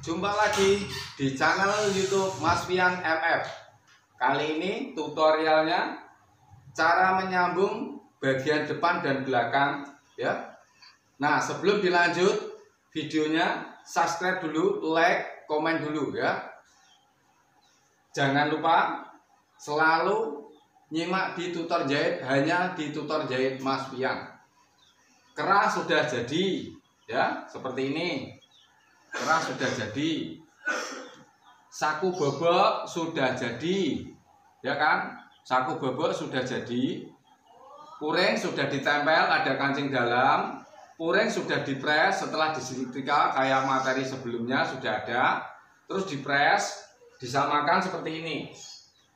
Jumpa lagi di channel YouTube Mas Fian MF. Kali ini tutorialnya cara menyambung bagian depan dan belakang ya. Nah, sebelum dilanjut videonya, subscribe dulu, like, komen dulu ya. Jangan lupa selalu nyimak di tutor jahit, hanya di tutor jahit Mas Fian. Kerah sudah jadi ya, seperti ini. Kerah sudah jadi. Saku bobok sudah jadi. Ya kan? Saku bobok sudah jadi. Puring sudah ditempel, ada kancing dalam. Puring sudah dipres setelah disetrika kayak materi sebelumnya sudah ada. Terus dipres, disamakan seperti ini.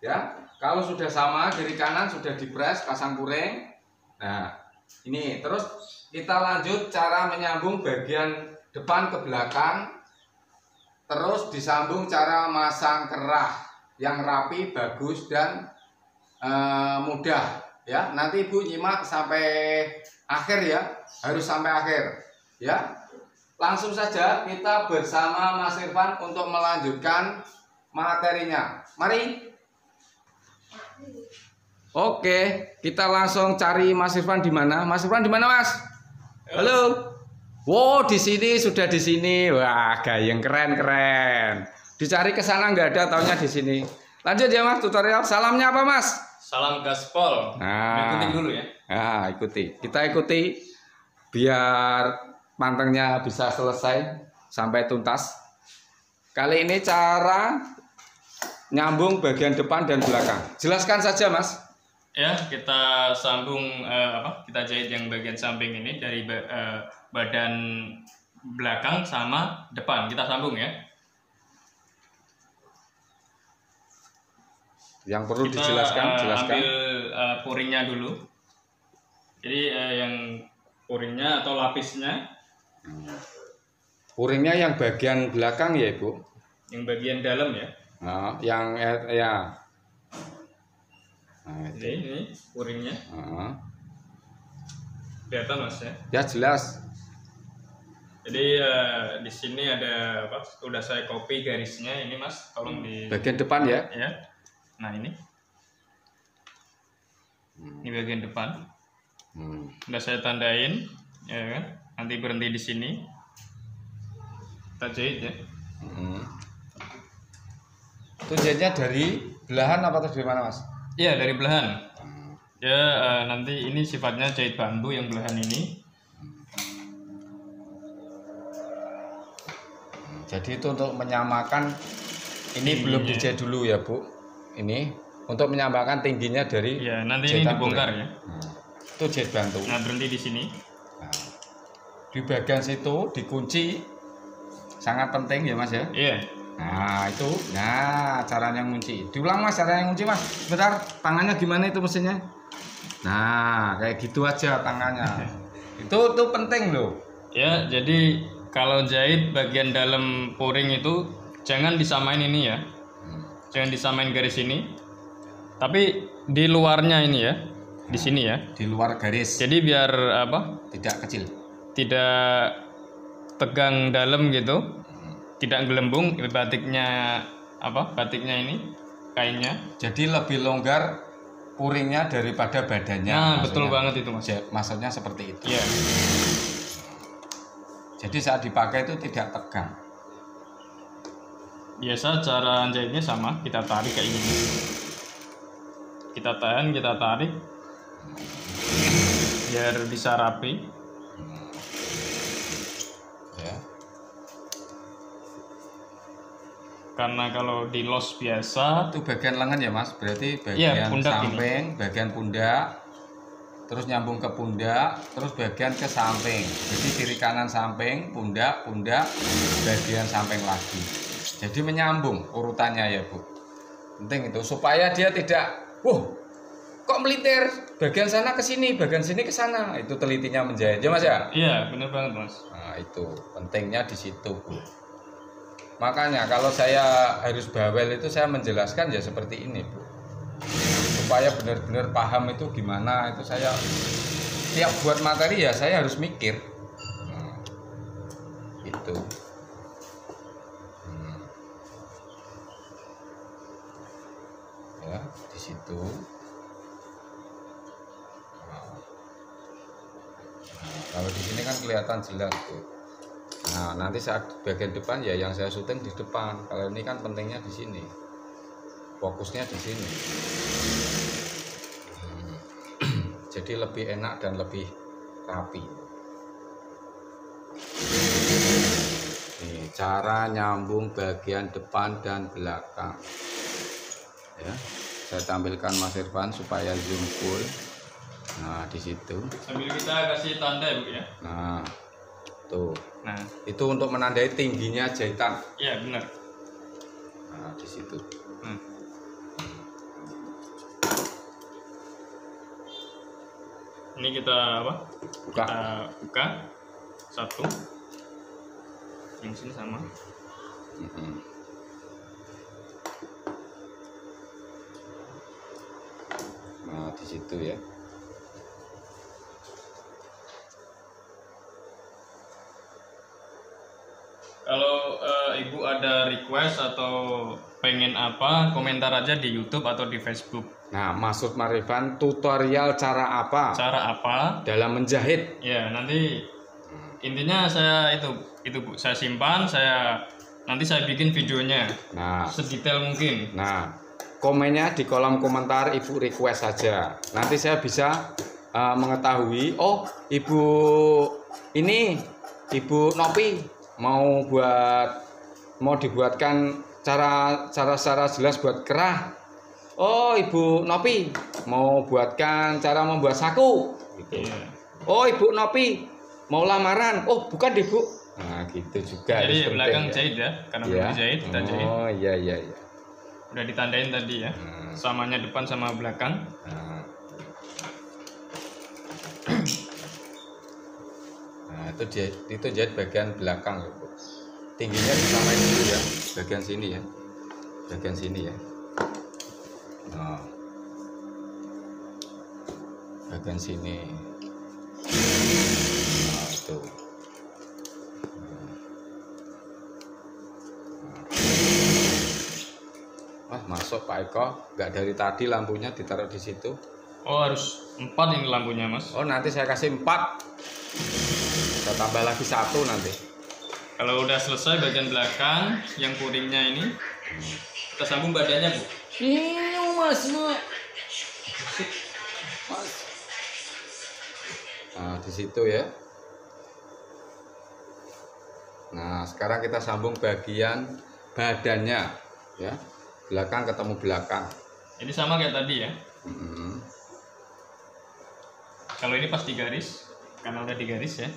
Ya. Kalau sudah sama, kiri kanan sudah dipres, pasang puring. Nah, ini terus kita lanjut cara menyambung bagian depan ke belakang. Terus disambung cara masang kerah yang rapi, bagus dan mudah ya. Nanti Ibu nyimak sampai akhir ya, harus sampai akhir ya. Langsung saja kita bersama Mas Irfan untuk melanjutkan materinya. Mari. Oke, kita langsung cari Mas Irfan di mana? Mas Irfan di mana, Mas? Halo. Wow, di sini sudah di sini. Wah, gayeng keren. Dicari ke sana nggak ada, taunya di sini. Lanjut ya, Mas, tutorial. Salamnya apa, Mas? Salam gaspol. Nah, ikuti dulu ya. Nah, ikuti. Kita ikuti biar mantengnya bisa selesai sampai tuntas. Kali ini cara nyambung bagian depan dan belakang. Jelaskan saja, Mas. Ya, kita sambung kita jahit yang bagian samping ini dari badan belakang sama depan. Kita sambung ya. Yang perlu kita, dijelaskan, jelaskan. Ambil puringnya dulu. Jadi yang puringnya atau lapisnya. Puringnya yang bagian belakang ya, Ibu. Yang bagian dalam ya. Nah, yang ya. Nah, jadi ini puringnya. Kelihatan, Mas ya? Ya, jelas. Jadi di sini ada apa? Udah saya copy garisnya ini, Mas. Tolong di bagian depan ya. Ya. Nah, ini. Ini bagian depan. Udah saya tandain, ya kan? Nanti berhenti di sini. Kita jahit ya. Itu jahitnya dari belahan apa dari mana, Mas? Iya, dari belahan. Ya, nanti ini sifatnya jahit bantu yang belahan ini. Jadi itu untuk menyamakan ini belum dijahit dulu ya, Bu. Ini untuk menyamakan tingginya dari. Ya, nanti ini dibongkar ya. Itu jahit bantu. Nah, berhenti di sini. Nah, di bagian situ dikunci, sangat penting ya, Mas ya. Iya. Nah, itu. Nah, caranya ngunci. Diulang, Mas, caranya ngunci, Mas. Bentar, tangannya gimana itu mesinnya? Nah, kayak gitu aja tangannya. Itu penting loh. Ya, jadi kalau jahit bagian dalam puring itu jangan disamain ini ya. Jangan disamain garis ini. Tapi di luarnya ini ya. Di sini ya. Di luar garis. Jadi biar apa? Tidak kecil. Tidak tegang dalam gitu. Tidak gelembung batiknya apa? Batiknya ini kainnya. Jadi lebih longgar puringnya daripada badannya. Nah, betul banget itu, Mas. Maksudnya seperti itu. Iya. Jadi saat dipakai itu tidak tegang. Biasa cara jahitnya sama, kita tarik kayak gini. Kita tahan, kita tarik biar bisa rapi. Ya. Karena kalau di los biasa itu bagian lengan ya, Mas. Berarti iya, bagian samping, ini. bagian pundak, terus nyambung ke pundak, terus bagian ke samping. Jadi kiri kanan samping, pundak, bagian samping lagi. Jadi menyambung urutannya ya, Bu. Penting itu supaya dia tidak, kok melintir bagian sana ke sini, bagian sini ke sana. Itu telitinya menjahit ya, Mas ya? Iya, benar banget, Mas. Nah, itu pentingnya di situ, Bu. Makanya kalau saya harus bawel itu saya menjelaskan ya seperti ini, Bu. Supaya benar-benar paham itu gimana, itu saya tiap buat materi ya saya harus mikir. Itu. situ. Nah, kalau di sini kan kelihatan jelas tuh. Nah, nanti saat bagian depan ya yang saya syuting di depan. Kalau ini kan pentingnya di sini. Fokusnya di sini. Jadi lebih enak dan lebih rapi. Nih, cara nyambung bagian depan dan belakang. Ya, saya tampilkan Mas Irfan supaya zoom full. Nah, di situ. Sambil kita kasih tanda ya, Bu ya. Nah, tuh. Nah, itu untuk menandai tingginya jahitan. iya benar. Nah, di situ. Ini kita apa? Buka. Kita buka satu. Yang sini sama. Nah, di situ ya. Kalau Ibu ada request atau pengen apa, komentar aja di YouTube atau di Facebook. Nah, maksud Marifan tutorial cara apa Cara apa? dalam menjahit. Ya, nanti intinya saya itu Bu, saya simpan, nanti saya bikin videonya Nah, sedetail mungkin. nah, komennya di kolom komentar Ibu request saja. Nanti saya bisa mengetahui, oh Ibu ini Ibu Nopi mau dibuatkan cara jelas buat kerah. Oh Ibu Nopi mau buatkan cara membuat saku gitu. Iya. Oh Ibu Nopi mau lamaran. Oh bukan Ibu. Nah gitu juga. Jadi belakang ya. jahit ya, karena belum dijahit kita jahit. Oh iya. Udah ditandain tadi ya, samanya depan sama belakang. Nah itu jahit bagian belakang ya, Bu. Tingginya disamain dulu ya, bagian sini ya, Nah, bagian sini. Nah, itu. Wah masuk Pak Eko, nggak dari tadi lampunya ditaruh di situ. Oh harus 4 ini lampunya Mas. Oh nanti saya kasih 4. Saya tambah lagi 1 nanti. Kalau udah selesai bagian belakang yang puringnya ini, kita sambung badannya Bu. Ini Mas. Nah di situ ya. Nah sekarang kita sambung bagian badannya ya. Belakang ketemu belakang. Ini sama kayak tadi ya. Kalau ini pas digaris, karena udah digaris ya.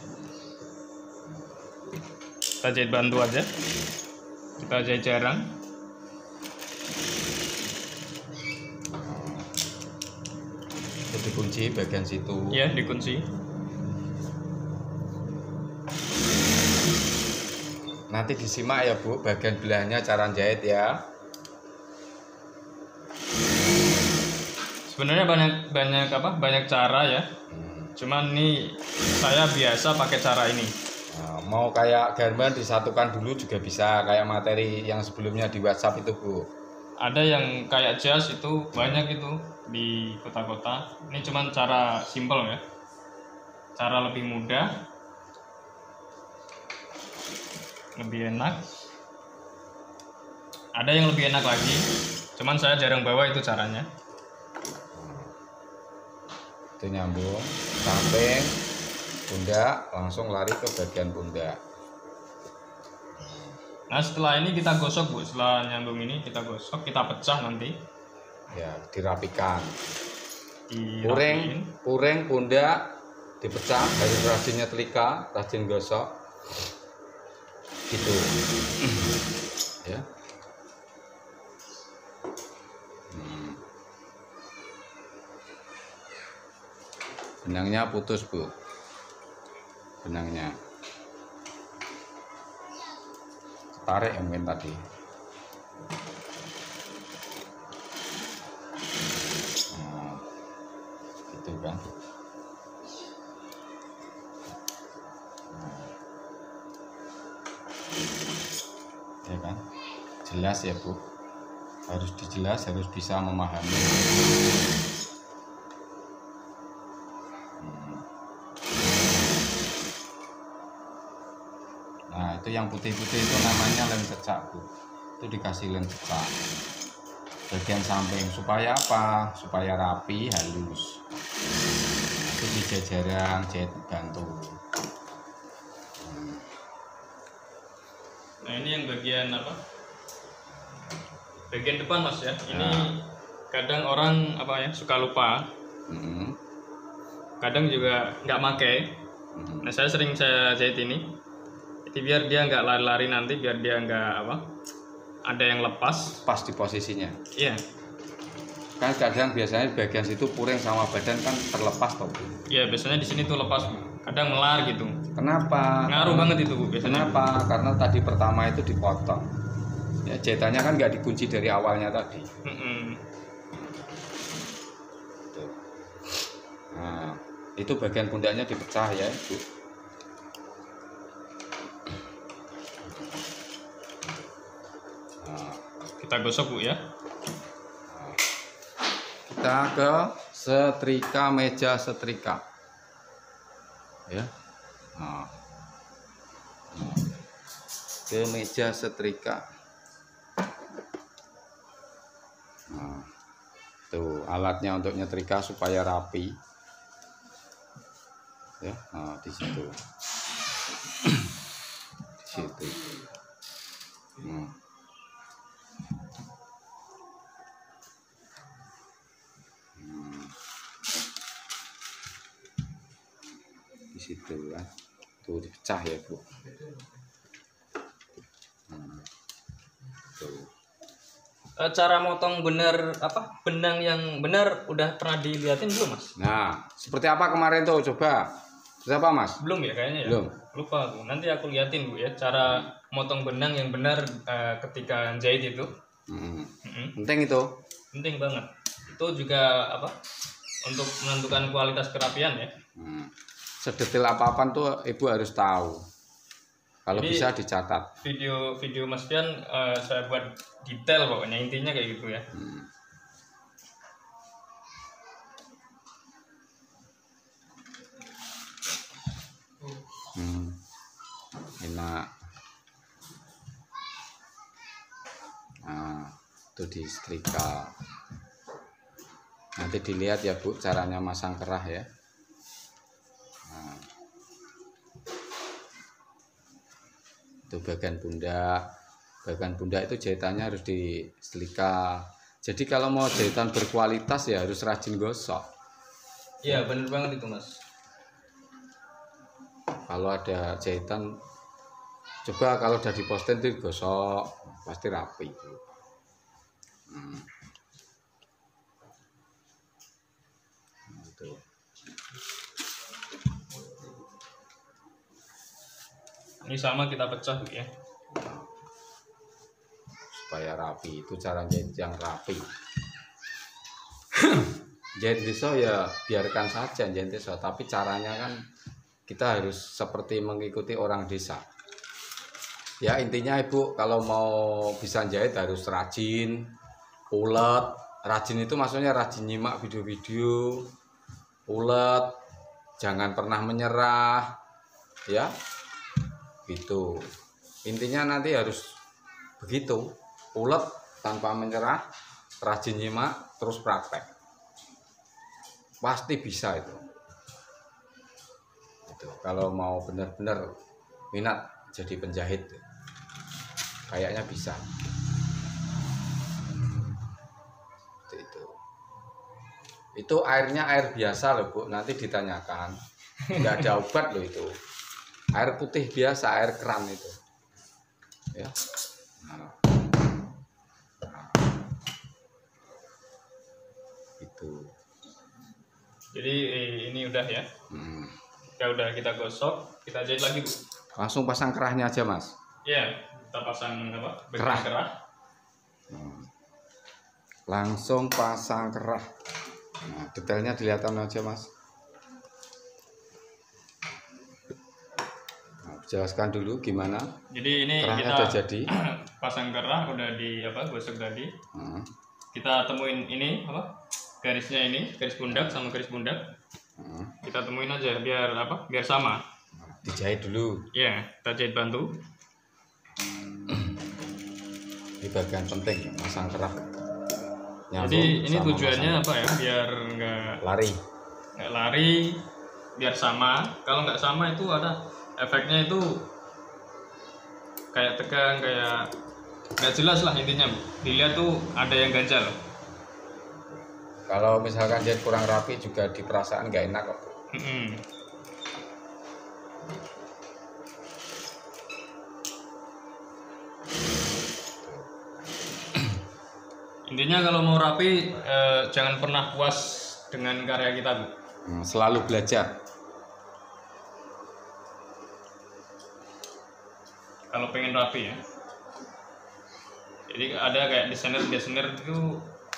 Kita jahit bantu aja. Kita jahit jarang. Itu dikunci bagian situ. Ya, dikunci. Nanti disimak ya Bu, bagian belahnya cara jahit ya. Sebenarnya banyak cara ya. Cuman nih saya biasa pakai cara ini. Nah, mau kayak garment disatukan dulu juga bisa, kayak materi yang sebelumnya di WhatsApp itu Bu. Ada yang kayak jas itu banyak itu di kota-kota. Ini cuman cara simple ya. Cara lebih mudah, lebih enak. Ada yang lebih enak lagi. Cuman saya jarang bawa itu caranya. Itu nyambung samping pundak, langsung lari ke bagian pundak. Nah setelah ini kita gosok Bu, setelah nyambung ini kita gosok, kita pecah nanti. Ya dirapikan. Dirapiin. Puring pundak dipecah, harus rajinnya telika, rajin gosok gitu ya. Benangnya putus Bu, benangnya tarik yang mungkin tadi. Gitu kan. Ya kan, jelas ya Bu. harus dijelas, harus bisa memahami. Nah, itu yang putih-putih itu namanya lem cecak, Bu. Itu dikasih lem cecak bagian samping supaya apa? Supaya rapi, halus. Itu di jajaran jahit bantu. Nah, ini yang bagian apa? Bagian depan, Mas ya. Ini kadang orang apa ya, suka lupa. Kadang juga nggak pakai. Nah, saya sering saya jahit ini. Jadi biar dia nggak lari-lari nanti, biar dia nggak apa, ada yang lepas. Pas di posisinya. Iya. Kan kadang biasanya bagian situ puring sama badan kan terlepas toh. Iya, biasanya di sini tuh lepas, Bu. Kadang melar gitu. Kenapa? Ngaruh banget itu, Bu, biasanya. Kenapa? Karena tadi pertama itu dipotong. Ya, jahitannya kan nggak dikunci dari awalnya tadi. Tuh. Nah, itu bagian pundaknya dipecah ya, Bu. Nah, kita gosok, Bu ya. kita ke setrika, meja setrika ya. Nah, ke meja setrika. Nah, tuh alatnya untuk nyetrika supaya rapi ya. Nah, di situ di situ. Di situ kan tuh dipecah ya, Bu. Tuh. Cara motong bener apa, benang yang benar udah pernah dilihatin belum, Mas? Nah, seperti apa kemarin tuh, coba. Seperti apa, Mas? Belum ya kayaknya ya. Belum. Lupa, Bu. Nanti aku liatin, Bu ya, cara motong benang yang benar ketika jahit itu. Penting itu. Penting banget. Itu juga apa? Untuk menentukan kualitas kerapian ya. Sedetail apa-apa tuh Ibu harus tahu. Kalau Jadi, bisa dicatat. Video Mas Pian saya buat detail pokoknya, intinya kayak gitu ya. Enak. Nah, itu di setrika. Nanti dilihat ya, Bu, caranya masang kerah ya. Nah, itu bagian pundak itu jahitannya harus di setrika. Jadi kalau mau jahitan berkualitas ya harus rajin gosok. Iya, bener banget itu, Mas. Kalau ada jahitan, coba kalau udah diposting tuh gosok, pasti rapi. Gitu. Ini sama kita pecah, Bu ya. Supaya rapi, itu cara jahit yang rapi. Jahit pisau ya biarkan saja jahit pisau, tapi caranya kan kita harus seperti mengikuti orang desa. Ya intinya Ibu kalau mau bisa jahit harus rajin, ulet. Rajin itu maksudnya rajin nyimak video-video, ulet, jangan pernah menyerah, ya. Gitu. Intinya nanti harus begitu, ulet tanpa menyerah, rajin nyimak, terus praktek. Pasti bisa itu. Kalau mau benar-benar minat jadi penjahit kayaknya bisa. Itu airnya air biasa loh, Bu, nanti ditanyakan. Nggak ada obat loh itu, air putih biasa, air keran itu ya. Itu jadi ini udah ya. Ya udah kita gosok, kita jahit lagi, Bu. Langsung pasang kerahnya aja, Mas. Iya, kita pasang apa? Kerah. Langsung pasang kerah. Nah, detailnya dilihatkan aja, Mas. Nah, jelaskan dulu gimana. Jadi ini Kerahnya kita udah jadi. pasang kerah udah di gosok tadi. Kita temuin ini garisnya ini, garis pundak sama garis pundak. Kita temuin aja biar biar sama. Dijahit dulu. Ya, kita jahit bantu. Ini bagian penting masang kerah. Jadi ini tujuannya apa ya? Biar nggak lari, biar sama. Kalau nggak sama itu ada efeknya itu kayak tegang, kayak nggak jelas lah intinya. Dilihat tuh ada yang ganjal. Kalau misalkan jahit kurang rapi juga di perasaan nggak enak kok. Intinya kalau mau rapi jangan pernah puas dengan karya kita, Bu. Selalu belajar. Kalau pengen rapi ya. Jadi ada kayak desainer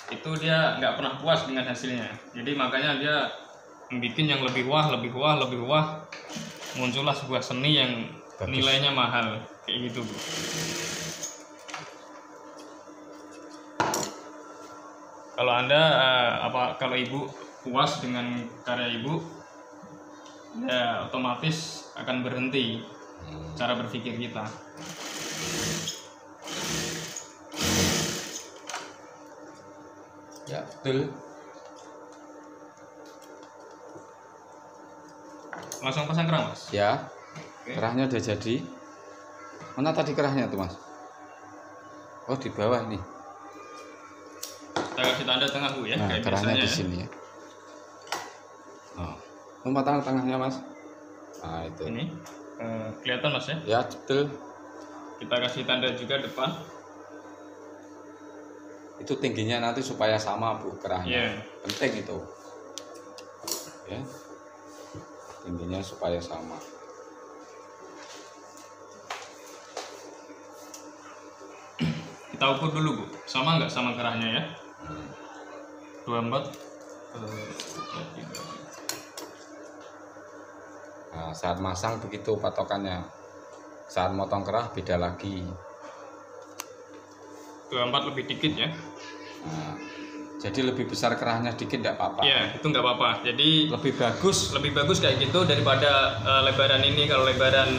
itu dia nggak pernah puas dengan hasilnya. Jadi makanya dia membuat yang lebih wah. Muncullah sebuah seni yang nilainya mahal kayak gitu, Bu. Kalau Anda kalau Ibu puas dengan karya Ibu, ya otomatis akan berhenti cara berpikir kita. Ya, betul. Langsung pasang kerah, Mas? Ya. Oke. Kerahnya udah jadi. Mana tadi kerahnya tuh, Mas? Oh, di bawah nih. Kita kasih tanda tengah, Bu ya, Nah, kayak kerahnya biasanya di sini ya. Umpat tangan tengahnya, Mas. Nah, itu. Ini kelihatan, Mas ya? Ya, betul. Kita kasih tanda juga depan. Itu tingginya nanti supaya sama, Bu, kerahnya. Yeah. Penting itu. Ya. Tingginya supaya sama. Kita ukur dulu, Bu. Sama nggak sama kerahnya ya? 24. Nah, saat masang begitu patokannya. Saat motong kerah beda lagi. 24 lebih dikit ya. Nah, jadi lebih besar kerahnya dikit enggak apa-apa. Iya, itu nggak apa-apa. Jadi Lebih bagus kayak gitu daripada lebaran ini. Kalau lebaran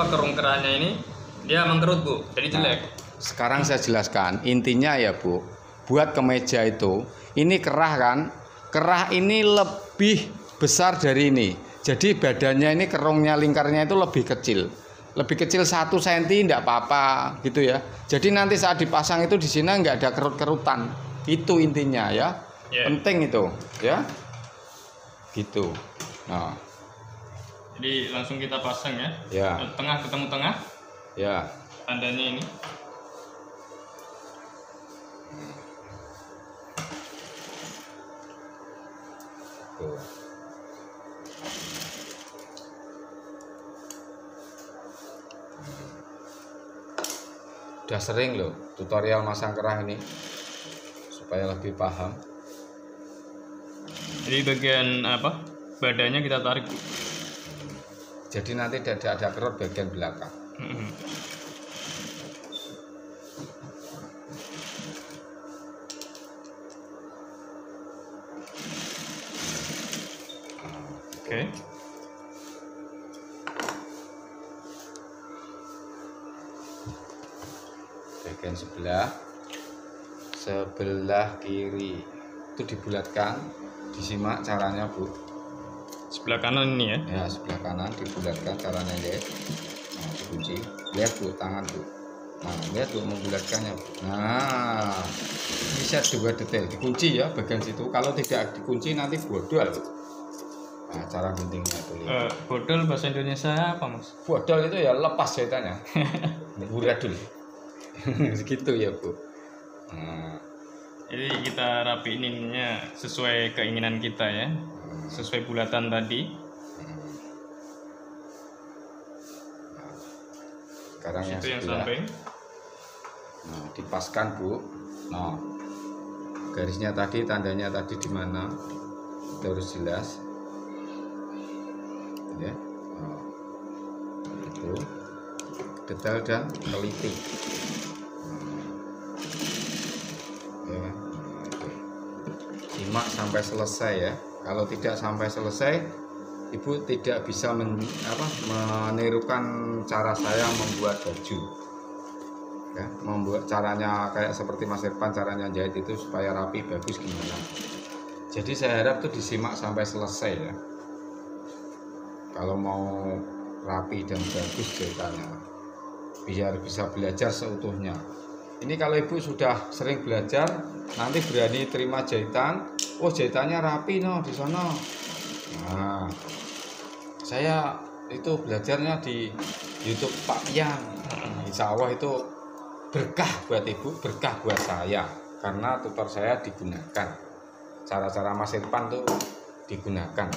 kerung kerahnya ini dia mengkerut, Bu. Jadi jelek. Sekarang saya jelaskan. Intinya ya, Bu, buat kemeja itu, ini kerah kan? Kerah ini lebih besar dari ini. Jadi badannya ini kerungnya lingkarnya itu lebih kecil. Lebih kecil 1 cm enggak apa-apa gitu ya. Jadi nanti saat dipasang itu di sini enggak ada kerut-kerutan. Itu intinya ya. Yeah. Penting itu ya. Gitu. Nah. Jadi langsung kita pasang ya. Ya. Tengah ketemu tengah. Ya. Tandanya ini. Tuh. Udah sering loh tutorial masang kerah ini supaya lebih paham. Jadi bagian badannya kita tarik. Jadi nanti tidak ada kerut bagian belakang. Oke. Bagian sebelah kiri itu dibulatkan, disimak caranya, Bu. Sebelah kanan ini ya. Ya, sebelah kanan dibulatkan caranya, lihat. Nah, dikunci. Lihat, Bu, tangan, Bu. Nah, lihat, Bu, membulatkannya, Bu. Nah, bisa 2 detail dikunci ya bagian situ. Kalau tidak dikunci nanti bodol. Nah, cara guntingnya itu lihat. Bodol bahasa Indonesia apa, Mas? Bodol itu ya lepas jahitannya. Buradul. Segitu ya, Bu. Nah. Jadi kita rapiin ininya sesuai keinginan kita ya. Sesuai bulatan tadi. Sekarang yang yang sebelah. samping. Nah, dipaskan, Bu. Nah, garisnya tadi, tandanya tadi di mana? Itu harus jelas. Ya. Nah, itu. detail dan teliti. Ya, simak sampai selesai ya. Kalau tidak sampai selesai, Ibu tidak bisa menirukan cara saya membuat baju. Ya, membuat caranya kayak seperti Mas Irfan, caranya jahit itu supaya rapi bagus gimana. Jadi saya harap tuh disimak sampai selesai ya. Kalau mau rapi dan bagus jahitannya, biar bisa belajar seutuhnya. Ini kalau Ibu sudah sering belajar, nanti berani terima jahitan. Oh, jahitannya rapi di sana. Nah, saya itu belajarnya di YouTube Pak Pian. Insya Allah itu berkah buat Ibu, berkah buat saya, karena tutor saya digunakan. Cara-cara Mas Irfan tuh digunakan.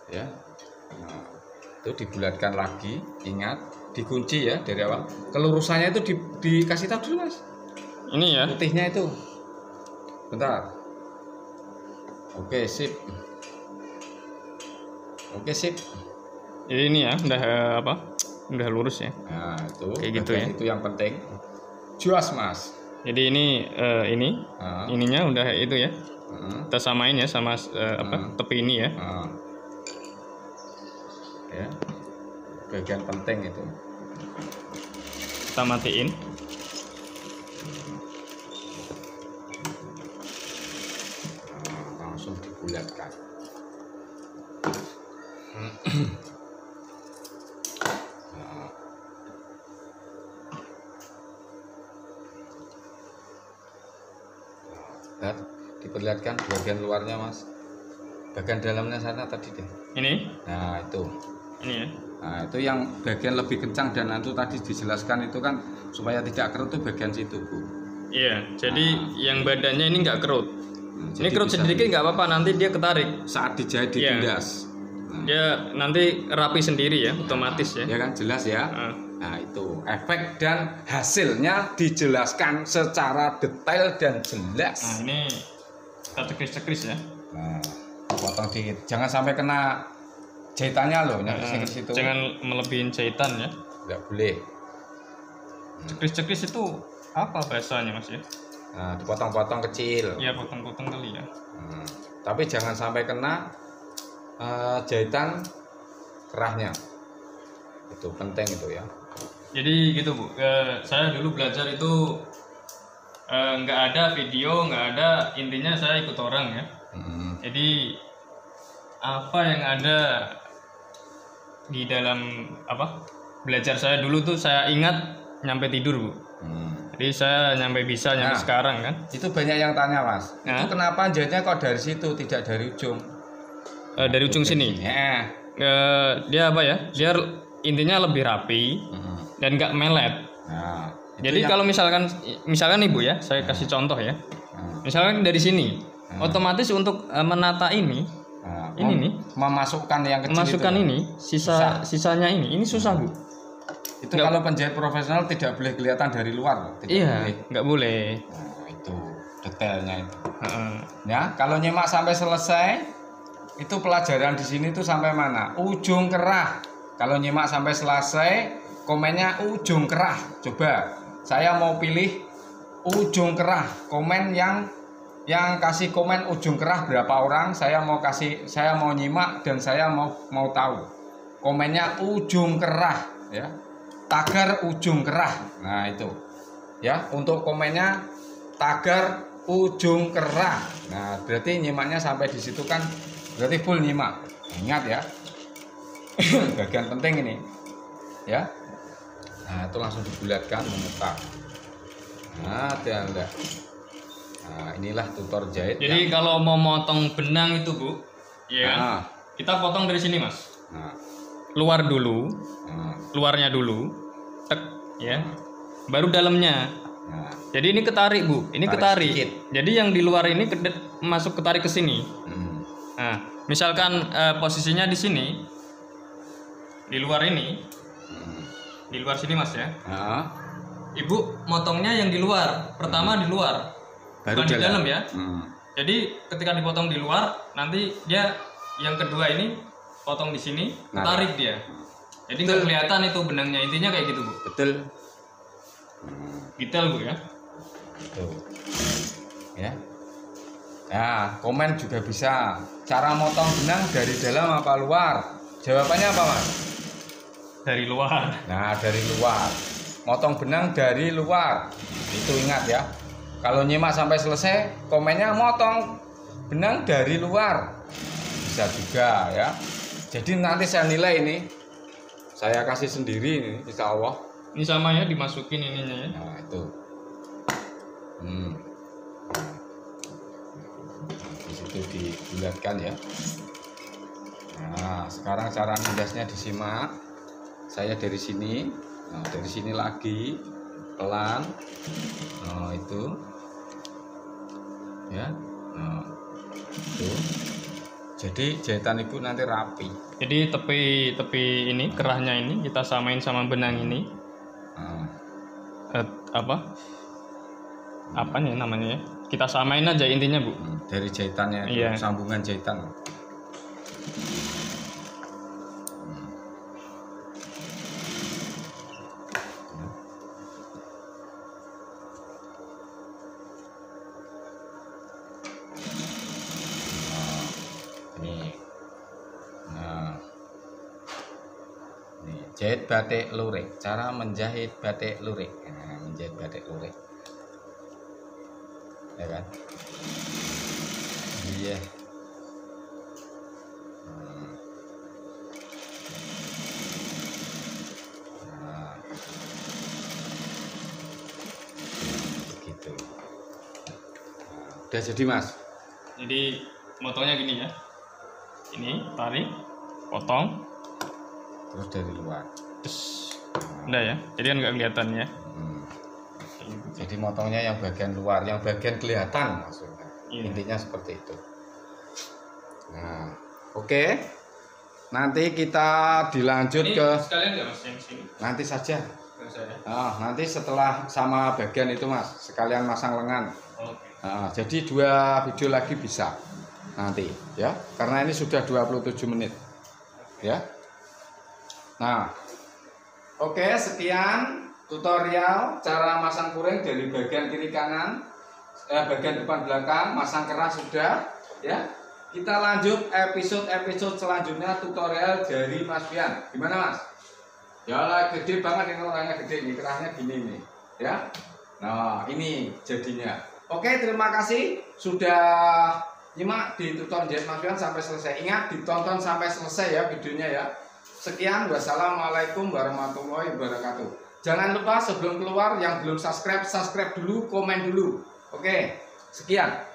Ya. Nah, itu dibulatkan lagi, ingat, dikunci ya dari awal. Kelurusannya itu dikasih tahu dulu, Mas. Ini ya. Putihnya itu. Bentar. Oke, sip. Oke, sip. Jadi ini ya, udah lurus ya. Nah, itu kayak gitu ya. Itu yang penting. Juas, Mas. Jadi ini ininya udah itu ya. Kita samain ya sama tepi ini ya. Ya. Bagian penting itu. Kita matiin. Langsung dibulatkan. Nah, diperlihatkan bagian luarnya, Mas. Bagian dalamnya sana tadi deh. Ini? Nah, itu. Ini ya. Nah, itu yang bagian lebih kencang dan itu tadi dijelaskan itu kan supaya tidak kerut tuh bagian situ, Bu. Iya, jadi yang badannya ini nggak kerut. Ini Jadi kerut sedikit nggak apa-apa, nanti dia ketarik. Saat dijahit ditindas. Dia nanti rapi sendiri ya, otomatis ya. Ya kan, jelas ya. Nah, itu efek dan hasilnya dijelaskan secara detail dan jelas. Nah, ini kita cekris-cekris ya. Nah, potong dikit. Jangan sampai kena jahitannya loh, nyakis situ. Jangan melebihin jahitan ya. Nggak boleh. Cekris-cekris itu apa bahasanya, Mas ya? Nah, dipotong-potong kecil. Iya, potong-potong kali ya. Tapi jangan sampai kena jahitan kerahnya. Itu penting itu ya. Jadi gitu, Bu. Saya dulu belajar itu nggak ada video, nggak ada, intinya saya ikut orang ya. Jadi apa yang ada di dalam belajar saya dulu tuh saya ingat nyampe tidur, Bu. Jadi saya nyampe sekarang kan. Itu banyak yang tanya, Mas. Itu kenapa jahitnya kok dari situ tidak dari ujung? Dari ujung sini. Ya. Dia apa ya? Dia intinya lebih rapi dan nggak melet. Nah, jadi kalau misalkan Ibu ya, saya kasih contoh ya. Misalkan dari sini, otomatis untuk menata ini nih, memasukkan yang kecil masukkan itu, ini, sisanya ini susah, Bu. Itu kalau penjahit profesional tidak boleh kelihatan dari luar, nggak boleh. Nah, itu detailnya itu. Ya, kalau nyimak sampai selesai, itu pelajaran di sini tuh sampai mana? Ujung kerah. Kalau nyimak sampai selesai, komennya ujung kerah. Coba, saya mau pilih ujung kerah. Komen yang kasih komen ujung kerah berapa orang? Saya mau nyimak dan saya mau tahu. Komennya ujung kerah, ya. Tagar ujung kerah. Nah, itu. Ya, untuk komennya tagar ujung kerah. Nah, berarti nyimaknya sampai di situ kan berarti full nyimak. Ingat ya. Bagian penting ini. Ya. Nah, itu langsung dibulatkan, memutar. Nah, Anda. Nah, inilah tutor jahit. Jadi kalau mau motong benang itu, Bu, ya. Kita potong dari sini, Mas. Luar dulu. Luarnya dulu. Tek, ya. Baru dalamnya. Jadi ini ketarik, Bu. Ini ketarik. Sedikit. Jadi yang di luar ini masuk ketarik ke sini. Nah, misalkan posisinya di sini. Di luar ini. Di luar sini, Mas ya. Ibu motongnya yang di luar. Pertama di luar. Bukan di dalam ya. Jadi ketika dipotong di luar, nanti dia yang kedua ini potong di sini, tarik dia. Jadi nggak kelihatan itu benangnya, intinya kayak gitu Bu. Betul. Detail Bu ya. Tuh. Ya. Nah, komen juga bisa. Cara motong benang dari dalam apa luar? Jawabannya apa, Mas? Dari luar. Nah, dari luar. Motong benang dari luar. Itu ingat ya. Kalau nyimak sampai selesai, komennya motong benang dari luar. Bisa juga ya. Jadi nanti saya nilai ini. Saya kasih sendiri ini, insya Allah. Ini sama ya, dimasukin ininya ya. Nah, itu. Di situ dibulatkan ya. Nah, sekarang cara nindasnya disimak. Saya dari sini, nah dari sini lagi pelan. Nah, itu. Ya. Nah, itu. Jadi jahitan Ibu nanti rapi. Jadi tepi ini kerahnya ini kita samain sama benang ini. Nah. Apa nih namanya ya? Kita samain aja intinya Bu. Dari jahitannya, Iya. sambungan jahitan. Jahit batik lurik, cara menjahit batik lurik. Nah, menjahit batik lurik, ya kan? Iya. Nah, begitu. Udah jadi Mas. Jadi motongnya gini ya. Ini tarik, potong, Terus dari luar. terus udah ya. Jadi kan nggak kelihatan ya. Jadi motongnya yang bagian luar, yang bagian kelihatan maksudnya. Iya. Intinya seperti itu. Nah, oke. Nanti kita dilanjut Ini ke sekalian nggak Mas yang sini? nanti saja. Nggak usah ya? Nanti setelah sama bagian itu Mas, sekalian masang lengan. Oke. Jadi 2 video lagi bisa nanti ya, karena ini sudah 27 menit ya. Nah, oke, sekian tutorial cara masang puring dari bagian kiri kanan, bagian depan belakang, masang keras sudah ya. Kita lanjut episode selanjutnya, tutorial dari Mas Pian. Gimana Mas? Ya gede banget ini, orangnya gede, ini kerahnya gini nih ya. Nah, ini jadinya. Oke, terima kasih sudah nyimak di tutorial jahit Mas Pian sampai selesai. Ingat ditonton sampai selesai ya videonya ya. Sekian, wassalamualaikum warahmatullahi wabarakatuh. Jangan lupa sebelum keluar yang belum subscribe dulu, komen dulu. Oke, sekian.